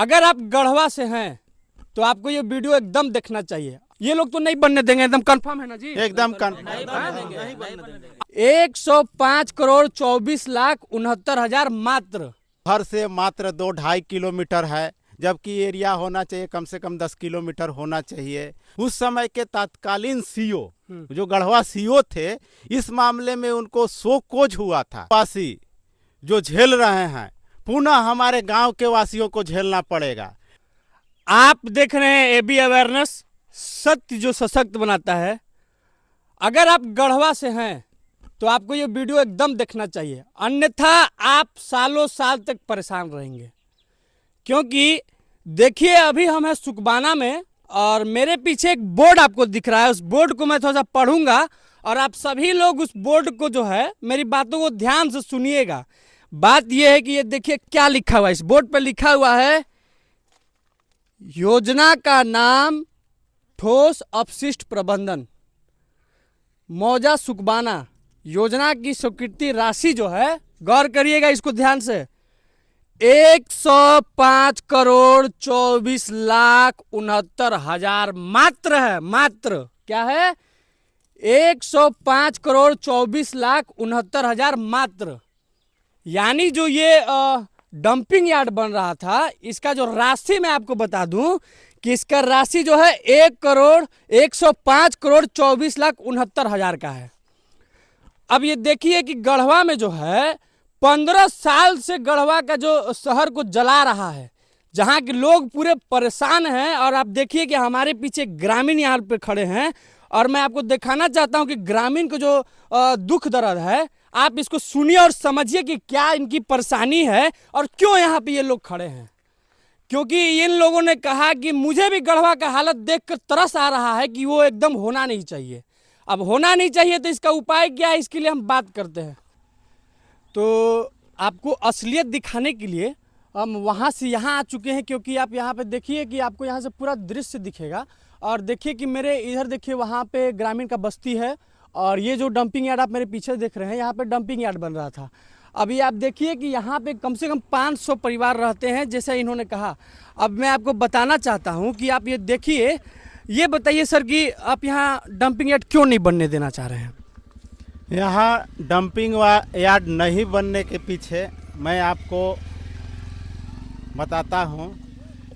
अगर आप गढ़वा से हैं तो आपको ये वीडियो एकदम देखना चाहिए। ये लोग तो नहीं बनने देंगे, एकदम कंफर्म है ना जी? एकदम कंफर्म। 105,24,69,69,000 मात्र। घर से मात्र 2-2.5 किलोमीटर है, जबकि एरिया होना चाहिए कम से कम 10 किलोमीटर होना चाहिए। उस समय के तत्कालीन सीओ जो गढ़वा सीओ थे, इस मामले में उनको शोकोज हुआ था। वासी जो झेल रहे हैं, पुनः हमारे गांव के वासियों को झेलना पड़ेगा। आप देख रहे हैं एबी अवेयरनेस, सत्य जो सशक्त बनाता है। अगर आप गढ़वा से हैं तो आपको ये वीडियो एकदम देखना चाहिए, अन्यथा आप सालों साल तक परेशान रहेंगे। क्योंकि देखिए, अभी हम हैं सुकबाना में और मेरे पीछे एक बोर्ड आपको दिख रहा है। उस बोर्ड को मैं थोड़ा सा पढ़ूंगा और आप सभी लोग उस बोर्ड को जो है, मेरी बातों को ध्यान से सुनिएगा। बात यह है कि ये देखिए क्या लिखा हुआ है। इस बोर्ड पर लिखा हुआ है, योजना का नाम ठोस अपशिष्ट प्रबंधन, मौजा सुकबाना। योजना की स्वीकृति राशि जो है, गौर करिएगा इसको ध्यान से, 105,24,69,69,000 मात्र है। मात्र क्या है? 105,24,69,69,000 मात्र। यानी जो ये डंपिंग यार्ड बन रहा था, इसका जो राशि मैं आपको बता दूं कि इसका राशि जो है 1,105,24,69,69,000 का है। अब ये देखिए कि गढ़वा में जो है 15 साल से गढ़वा का जो शहर को जला रहा है, जहाँ के लोग पूरे परेशान हैं। और आप देखिए कि हमारे पीछे ग्रामीण यहाँ पे खड़े हैं और मैं आपको दिखाना चाहता हूँ कि ग्रामीण को जो दुख दर्द है, आप इसको सुनिए और समझिए कि क्या इनकी परेशानी है और क्यों यहाँ पे ये लोग खड़े हैं। क्योंकि इन लोगों ने कहा कि मुझे भी गढ़वा का हालत देखकर तरस आ रहा है कि वो एकदम होना नहीं चाहिए। अब होना नहीं चाहिए तो इसका उपाय क्या है, इसके लिए हम बात करते हैं। तो आपको असलियत दिखाने के लिए हम वहाँ से यहाँ आ चुके हैं, क्योंकि आप यहाँ पे देखिए कि आपको यहाँ से पूरा दृश्य दिखेगा। और देखिए कि मेरे इधर देखिए, वहाँ पे ग्रामीण का बस्ती है और ये जो डंपिंग यार्ड आप मेरे पीछे देख रहे हैं, यहाँ पे डंपिंग यार्ड बन रहा था। अभी आप देखिए कि यहाँ पे कम से कम 500 परिवार रहते हैं, जैसे इन्होंने कहा। अब मैं आपको बताना चाहता हूँ कि आप ये देखिए, ये बताइए सर कि आप यहाँ डंपिंग यार्ड क्यों नहीं बनने देना चाह रहे हैं? यहाँ डंपिंग यार्ड नहीं बनने के पीछे मैं आपको बताता हूँ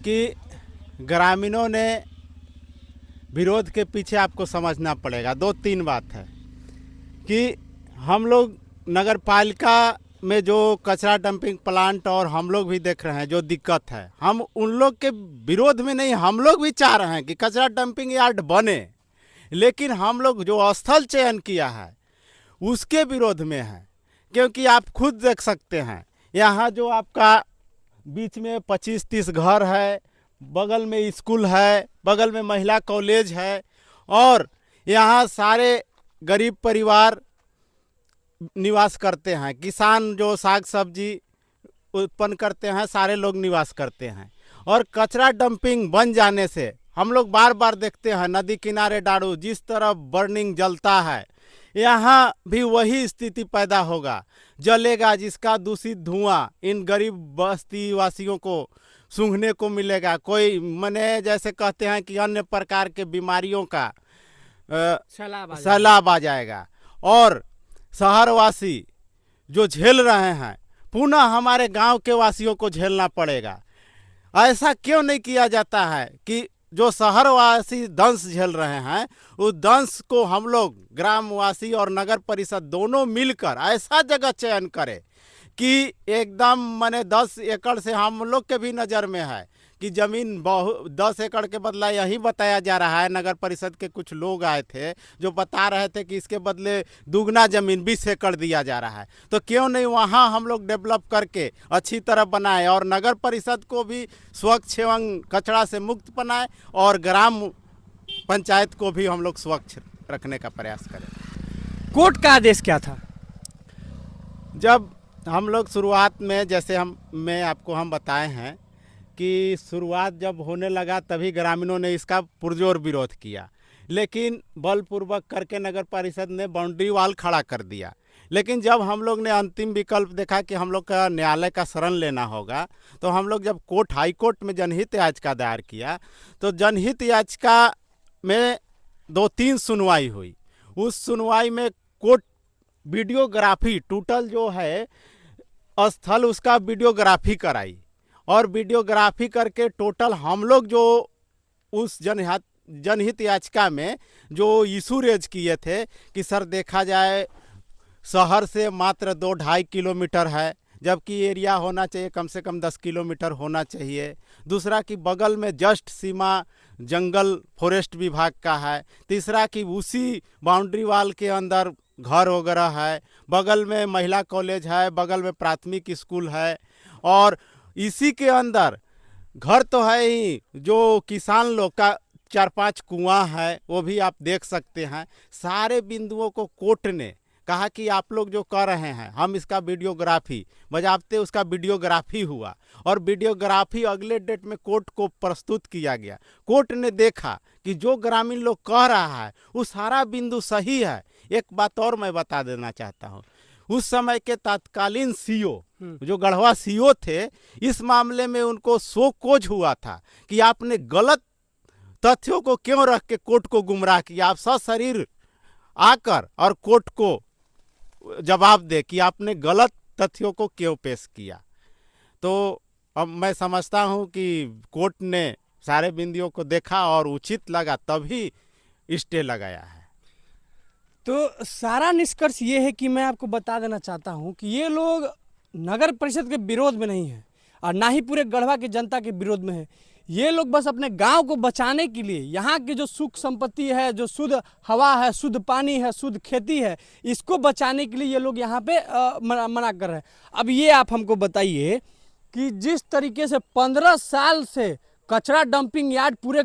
कि ग्रामीणों ने विरोध के पीछे आपको समझना पड़ेगा 2-3 बात है कि हम लोग नगर पालिका में जो कचरा डंपिंग प्लांट और हम लोग भी देख रहे हैं जो दिक्कत है, हम उन लोग के विरोध में नहीं, हम लोग भी चाह रहे हैं कि कचरा डंपिंग यार्ड बने। लेकिन हम लोग जो स्थल चयन किया है उसके विरोध में है। क्योंकि आप खुद देख सकते हैं, यहाँ जो आपका बीच में 25-30 घर है, बगल में स्कूल है, बगल में महिला कॉलेज है और यहाँ सारे गरीब परिवार निवास करते हैं। किसान जो साग सब्जी उत्पन्न करते हैं, सारे लोग निवास करते हैं। और कचरा डंपिंग बन जाने से हम लोग बार बार देखते हैं नदी किनारे डाड़ू जिस तरह बर्निंग जलता है, यहाँ भी वही स्थिति पैदा होगा, जलेगा, जिसका दूषित धुआं इन गरीब बस्ती वासियों को सूंघने को मिलेगा। कोई मने जैसे कहते हैं कि अन्य प्रकार के बीमारियों का सैलाब आ जाएगा और शहरवासी जो झेल रहे हैं, पुनः हमारे गांव के वासियों को झेलना पड़ेगा। ऐसा क्यों नहीं किया जाता है कि जो शहरवासी दंश झेल रहे हैं, उस दंश को हम लोग ग्रामवासी और नगर परिषद दोनों मिलकर ऐसा जगह चयन करें कि एकदम माने 10 एकड़ से हम लोग के भी नज़र में है कि ज़मीन 10 एकड़ के बदला यही बताया जा रहा है। नगर परिषद के कुछ लोग आए थे जो बता रहे थे कि इसके बदले दुगना ज़मीन 20 एकड़ दिया जा रहा है। तो क्यों नहीं वहाँ हम लोग डेवलप करके अच्छी तरह बनाएं और नगर परिषद को भी स्वच्छ एवं कचरा से मुक्त बनाएं और ग्राम पंचायत को भी हम लोग स्वच्छ रखने का प्रयास करें। कोर्ट का आदेश क्या था? जब हम लोग शुरुआत में, जैसे हम बताए हैं कि शुरुआत जब होने लगा तभी ग्रामीणों ने इसका पुरजोर विरोध किया, लेकिन बलपूर्वक करके नगर परिषद ने बाउंड्री वाल खड़ा कर दिया। लेकिन जब हम लोग ने अंतिम विकल्प देखा कि हम लोग का न्यायालय का शरण लेना होगा, तो हम लोग जब हाई कोर्ट में जनहित याचिका दायर किया, तो जनहित याचिका में 2-3 सुनवाई हुई। उस सुनवाई में कोर्ट वीडियोग्राफी टोटल जो है स्थल उसका वीडियोग्राफी कराई, और वीडियोग्राफी करके टोटल हम लोग जो उस जनहित याचिका में जो इशू रेज किए थे कि सर देखा जाए शहर से मात्र 2-2.5 किलोमीटर है, जबकि एरिया होना चाहिए कम से कम 10 किलोमीटर होना चाहिए। दूसरा कि बगल में जस्ट सीमा जंगल फॉरेस्ट विभाग का है। तीसरा कि उसी बाउंड्री वाल के अंदर घर वगैरह है, बगल में महिला कॉलेज है, बगल में प्राथमिक स्कूल है, और इसी के अंदर घर तो है ही, जो किसान लोग का 4-5 कुआं है वो भी आप देख सकते हैं। सारे बिंदुओं को कोर्ट ने कहा कि आप लोग जो कर रहे हैं हम इसका वीडियोग्राफी बजाबते उसका वीडियोग्राफी हुआ, और वीडियोग्राफी अगले डेट में कोर्ट को प्रस्तुत किया गया। कोर्ट ने देखा कि जो ग्रामीण लोग कह रहा है वो सारा बिंदु सही है। एक बात और मैं बता देना चाहता हूँ, उस समय के तत्कालीन सीओ जो गढ़वा सीओ थे, इस मामले में उनको सो कोज हुआ था कि आपने गलत तथ्यों को क्यों रख के कोर्ट को गुमराह किया। आप सशरीर आकर और कोर्ट को जवाब दे कि आपने गलत तथ्यों को क्यों पेश किया। तो अब मैं समझता हूं कि कोर्ट ने सारे बिंदुओं को देखा और उचित लगा तभी स्टे लगाया है। तो सारा निष्कर्ष ये है कि मैं आपको बता देना चाहता हूं कि ये लोग नगर परिषद के विरोध में नहीं है और ना ही पूरे गढ़वा की जनता के विरोध में है। ये लोग बस अपने गांव को बचाने के लिए, यहाँ की जो सुख संपत्ति है, जो शुद्ध हवा है, शुद्ध पानी है, शुद्ध खेती है, इसको बचाने के लिए ये लोग यहाँ पे मना कर रहे हैं। अब ये आप हमको बताइए कि जिस तरीके से 15 साल से कचरा डंपिंग यार्ड पूरे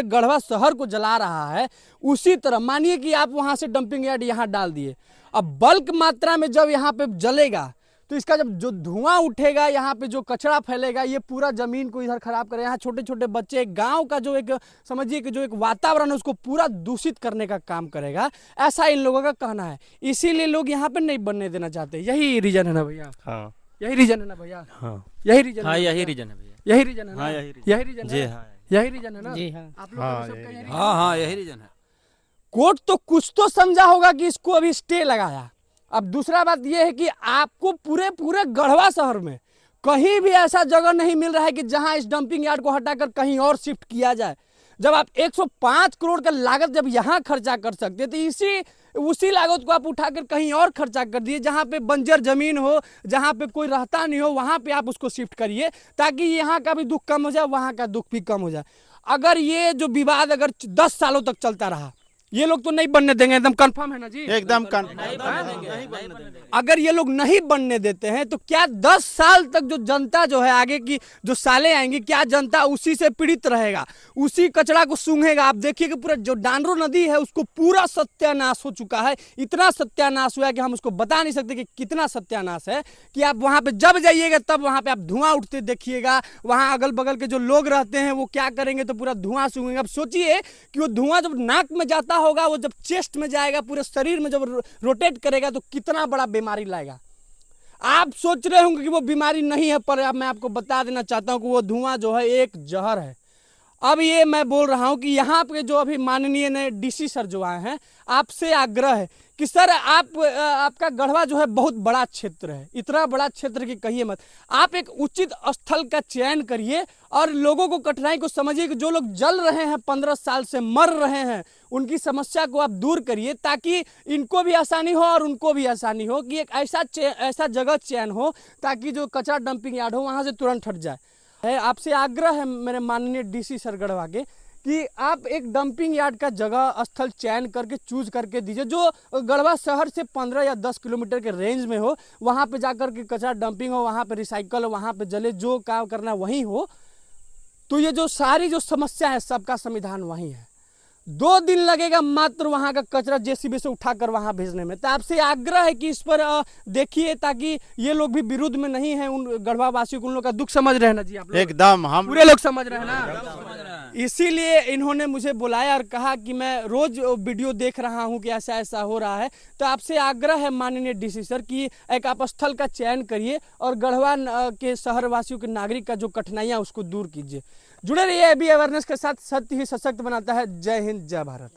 गढ़वा शहर को जला रहा है, उसी तरह मानिए कि आप वहाँ से डंपिंग यार्ड यहाँ डाल दिए। अब बल्क मात्रा में जब यहाँ पे जलेगा तो इसका जब जो धुआं उठेगा, यहाँ पे जो कचरा फैलेगा, ये पूरा जमीन को इधर खराब करेगा। यहाँ छोटे छोटे बच्चे, गांव का जो एक समझिए कि जो एक वातावरण है उसको पूरा दूषित करने का काम करेगा, ऐसा इन लोगों का कहना है। इसीलिए लोग यहाँ पे नहीं बनने देना चाहते। यही रीजन है ना भैया? हाँ, यही रीजन है ना भैया? हाँ, यही रीजन? हाँ, यही रीजन है भैया। यही रीजन है ना? हाँ, यही रीजन जी, है? हाँ, यही रीजन है ना? जी हाँ। आप लोग का सबका यही रीजन है? हाँ, हाँ, यही रीजन है। कोर्ट तो कुछ तो समझा होगा कि इसको अभी स्टे लगाया। अब दूसरा बात यह है कि आपको पूरे गढ़वा शहर में कहीं भी ऐसा जगह नहीं मिल रहा है कि जहां इस डंपिंग यार्ड को हटाकर कहीं और शिफ्ट किया जाए। जब आप 105 करोड़ का लागत जब यहाँ खर्चा कर सकते तो उसी लागत को आप उठाकर कहीं और खर्चा कर दिए, जहाँ पे बंजर जमीन हो, जहाँ पे कोई रहता नहीं हो, वहाँ पे आप उसको शिफ्ट करिए ताकि यहाँ का भी दुख कम हो जाए, वहाँ का दुख भी कम हो जाए। अगर ये जो विवाद अगर 10 सालों तक चलता रहा, ये लोग तो नहीं बनने देंगे, एकदम कंफर्म है ना जी? एकदम अगर ये लोग नहीं बनने देते हैं तो क्या 10 साल तक जो जनता जो है, आगे की जो सालें आएंगी, क्या जनता उसी से पीड़ित रहेगा, उसी कचरा को सूंघेगा? आप देखिए कि पूरा जो डांडरो नदी है उसको पूरा सत्यानाश हो चुका है। इतना सत्यानाश हुआ है कि हम उसको बता नहीं सकते कि कितना सत्यानाश है। कि आप वहां पे जब जाइएगा तब वहां पे आप धुआं उठते देखिएगा। वहां अगल बगल के जो लोग रहते हैं वो क्या करेंगे, तो पूरा धुआं सूंघेंगे। अब सोचिए कि वो धुआं जब नाक में जाता होगा, वो जब चेस्ट में जाएगा, पूरे शरीर में जब रोटेट करेगा तो कितना बड़ा बीमारी लाएगा। आप सोच रहे होंगे कि वो बीमारी नहीं है, पर अब मैं आपको बता देना चाहता हूं कि वो धुआं जो है एक जहर है। अब ये मैं बोल रहा हूं कि यहाँ पे जो अभी माननीय ने डीसी सर जो आए हैं, आपसे आग्रह है कि सर आपका गढ़वा जो है बहुत बड़ा क्षेत्र है, इतना बड़ा क्षेत्र की कहिए मत। आप एक उचित स्थल का चयन करिए और लोगों को कठिनाई को समझिए कि जो लोग जल रहे हैं, 15 साल से मर रहे हैं, उनकी समस्या को आप दूर करिए ताकि इनको भी आसानी हो और उनको भी आसानी हो। कि एक ऐसा जगह चयन हो ताकि जो कचरा डंपिंग यार्ड हो वहाँ से तुरंत हट जाए। आपसे आग्रह है मेरे माननीय डीसी सर गढ़वा के कि आप एक डंपिंग यार्ड का जगह स्थल चयन करके चूज करके दीजिए जो गढ़वा शहर से 15 या 10 किलोमीटर के रेंज में हो। वहाँ पे जाकर के कचरा डंपिंग हो, वहाँ पे रिसाइकल हो, वहाँ पे जले, जो काम करना वहीं हो। तो ये जो सारी जो समस्या है सबका समाधान वहीं है। 2 दिन लगेगा मात्र वहाँ का कचरा जेसीबी से उठाकर वहाँ भेजने में। तो आपसे आग्रह है कि इस पर देखिए ताकि ये लोग भी विरोध में नहीं है, उन गढ़वा वासियों को उन लोग का दुख समझ रहे हैं ना जी? आप लोग एकदम हम पूरे लोग समझ रहे हैं ना? इसीलिए इन्होंने मुझे बुलाया और कहा कि मैं रोज वीडियो देख रहा हूं कि ऐसा ऐसा हो रहा है, तो आपसे आग्रह है माननीय डीसी सर कि एक आप स्थल का चयन करिए और गढ़वा के शहरवासियों के नागरिक का जो कठिनाइयां उसको दूर कीजिए। जुड़े रहिए अभी अवेयरनेस के साथ, सत्य ही सशक्त बनाता है। जय हिंद, जय भारत।